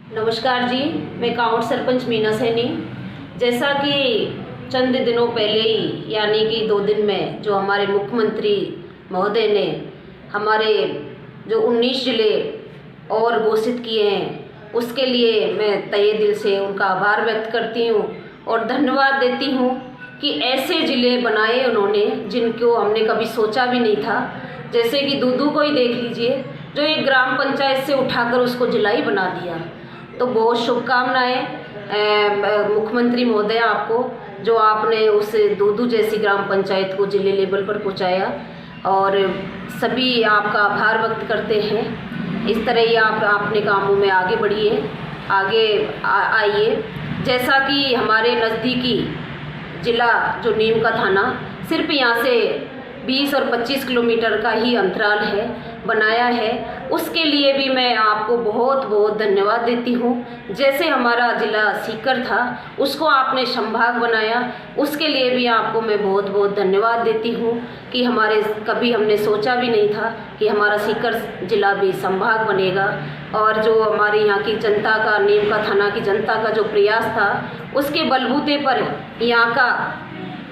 नमस्कार जी, मैं कांवड़ सरपंच मीना सैनी। जैसा कि चंद दिनों पहले ही यानी कि 2 दिन में जो हमारे मुख्यमंत्री महोदय ने हमारे जो 19 जिले और घोषित किए हैं, उसके लिए मैं तहे दिल से उनका आभार व्यक्त करती हूँ और धन्यवाद देती हूँ कि ऐसे ज़िले बनाए उन्होंने जिनको हमने कभी सोचा भी नहीं था। जैसे कि दूदू को ही देख लीजिए, जो एक ग्राम पंचायत से उठाकर उसको जिला ही बना दिया। तो बहुत शुभकामनाएं मुख्यमंत्री महोदय आपको, जो आपने उस दूदू जैसी ग्राम पंचायत को जिले लेवल पर पहुंचाया, और सभी आपका आभार व्यक्त करते हैं। इस तरह ही आप अपने कामों में आगे बढ़िए, आगे आइए। जैसा कि हमारे नज़दीकी ज़िला जो नीम का थाना सिर्फ यहाँ से 20 और 25 किलोमीटर का ही अंतराल है, बनाया है, उसके लिए भी मैं आपको बहुत बहुत धन्यवाद देती हूँ। जैसे हमारा ज़िला सीकर था, उसको आपने संभाग बनाया, उसके लिए भी आपको मैं बहुत बहुत धन्यवाद देती हूँ कि कभी हमने सोचा भी नहीं था कि हमारा सीकर ज़िला भी संभाग बनेगा। और जो हमारी यहाँ की जनता का, नीम का थाना की जनता का जो प्रयास था, उसके बलबूते पर यहाँ का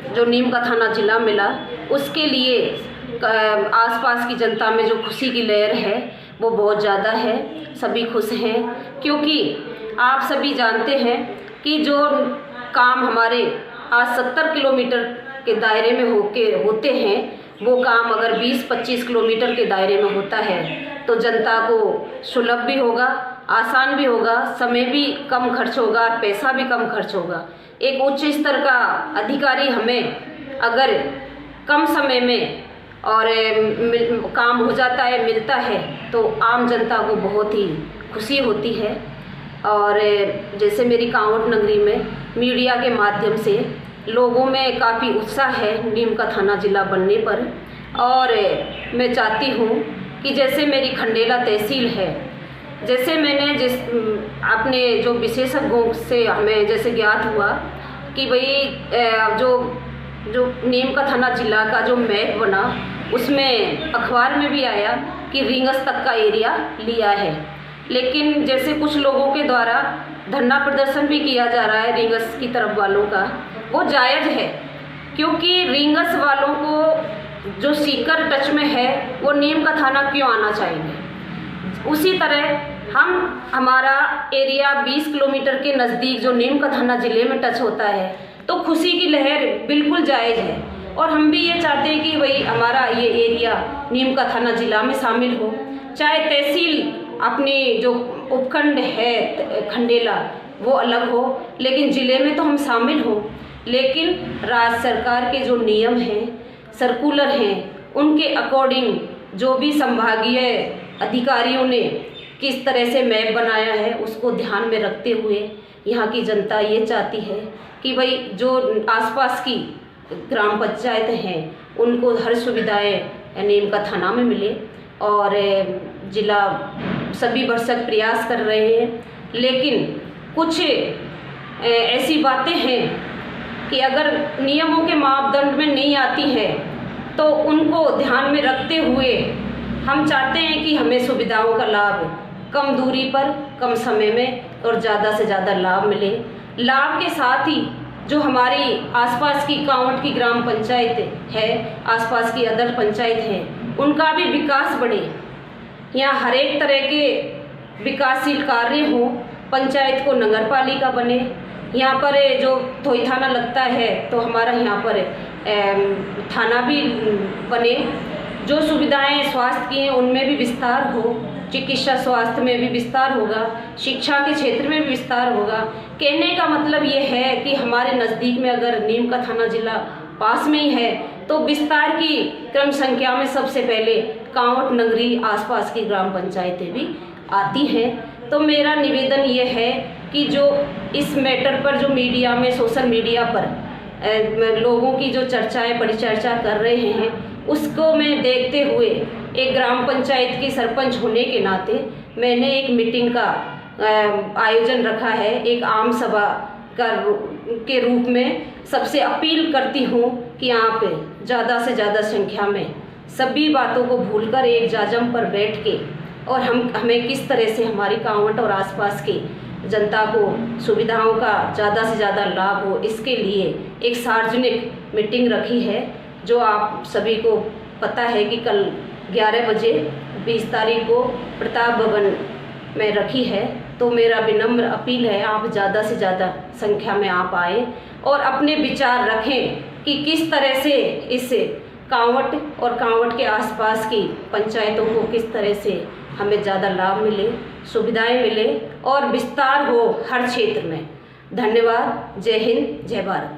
जो नीम का थाना जिला मिला, उसके लिए आसपास की जनता में जो खुशी की लहर है वो बहुत ज़्यादा है। सभी खुश हैं क्योंकि आप सभी जानते हैं कि जो काम हमारे आज 70 किलोमीटर के दायरे में होते हैं, वो काम अगर 20-25 किलोमीटर के दायरे में होता है तो जनता को सुलभ भी होगा, आसान भी होगा, समय भी कम खर्च होगा, पैसा भी कम खर्च होगा। एक उच्च स्तर का अधिकारी हमें अगर कम समय में और काम हो जाता है, मिलता है, तो आम जनता को बहुत ही खुशी होती है। और जैसे मेरी कांवड़ नगरी में मीडिया के माध्यम से लोगों में काफ़ी उत्साह है नीम का थाना जिला बनने पर, और मैं चाहती हूँ कि जैसे मेरी खंडेला तहसील है, जैसे मैंने अपने जो विशेषज्ञों से हमें जैसे ज्ञात हुआ कि भाई जो नीम का थाना जिला का जो मैप बना, उसमें अखबार में भी आया कि रिंगस तक का एरिया लिया है। लेकिन जैसे कुछ लोगों के द्वारा धरना प्रदर्शन भी किया जा रहा है रिंगस की तरफ वालों का, वो जायज़ है, क्योंकि रिंगस वालों को जो सीकर टच में है वो नीम का थाना क्यों आना चाहिए। उसी तरह हमारा एरिया 20 किलोमीटर के नज़दीक जो नीम का थाना ज़िले में टच होता है, तो खुशी की लहर बिल्कुल जायज़ है। और हम भी ये चाहते हैं कि भाई हमारा ये एरिया नीम का थाना ज़िला में शामिल हो, चाहे तहसील अपनी जो उपखंड है खंडेला वो अलग हो, लेकिन ज़िले में तो हम शामिल हों। लेकिन राज्य सरकार के जो नियम हैं, सर्कुलर हैं, उनके अकॉर्डिंग जो भी संभागीय अधिकारियों ने किस तरह से मैप बनाया है, उसको ध्यान में रखते हुए यहाँ की जनता ये चाहती है कि भाई जो आसपास की ग्राम पंचायत हैं उनको हर सुविधाएं नीम का थाना में मिले। और जिला सभी भरसक प्रयास कर रहे हैं, लेकिन कुछ ऐसी बातें हैं कि अगर नियमों के मापदंड में नहीं आती हैं तो उनको ध्यान में रखते हुए हम चाहते हैं कि हमें सुविधाओं का लाभ कम दूरी पर, कम समय में और ज़्यादा से ज़्यादा लाभ मिले। लाभ के साथ ही जो हमारी आसपास की कांवड़ की ग्राम पंचायत है, आसपास की अदर पंचायत हैं, उनका भी विकास बढ़े। यहाँ हर एक तरह के विकासशील कार्य हों, पंचायत को नगर पालिका बने। यहाँ पर जो थोई थाना लगता है तो हमारा यहाँ पर थाना भी बने। जो सुविधाएं स्वास्थ्य की हैं उनमें भी विस्तार हो, चिकित्सा स्वास्थ्य में भी विस्तार होगा, शिक्षा के क्षेत्र में भी विस्तार होगा। कहने का मतलब ये है कि हमारे नज़दीक में अगर नीम का थाना जिला पास में ही है तो विस्तार की क्रम संख्या में सबसे पहले कांवड़ नगरी आसपास की ग्राम पंचायतें भी आती हैं। तो मेरा निवेदन ये है कि जो इस मैटर पर जो मीडिया में, सोशल मीडिया पर लोगों की जो चर्चाएं, परिचर्चा कर रहे हैं, उसको मैं देखते हुए एक ग्राम पंचायत की सरपंच होने के नाते मैंने एक मीटिंग का आयोजन रखा है। एक आम सभा के रूप में सबसे अपील करती हूँ कि आप ज़्यादा से ज़्यादा संख्या में सभी बातों को भूलकर एक जाजम पर बैठ के और हमें किस तरह से हमारी कांवड़ और आसपास के जनता को सुविधाओं का ज़्यादा से ज़्यादा लाभ हो, इसके लिए एक सार्वजनिक मीटिंग रखी है, जो आप सभी को पता है कि कल 11 बजे 20 तारीख को प्रताप भवन में रखी है। तो मेरा विनम्र अपील है, आप ज़्यादा से ज़्यादा संख्या में आप आए और अपने विचार रखें कि किस तरह से इस कांवट और कांवट के आसपास की पंचायतों को किस तरह से हमें ज़्यादा लाभ मिले, सुविधाएं मिले और विस्तार हो हर क्षेत्र में। धन्यवाद। जय हिंद, जय भारत।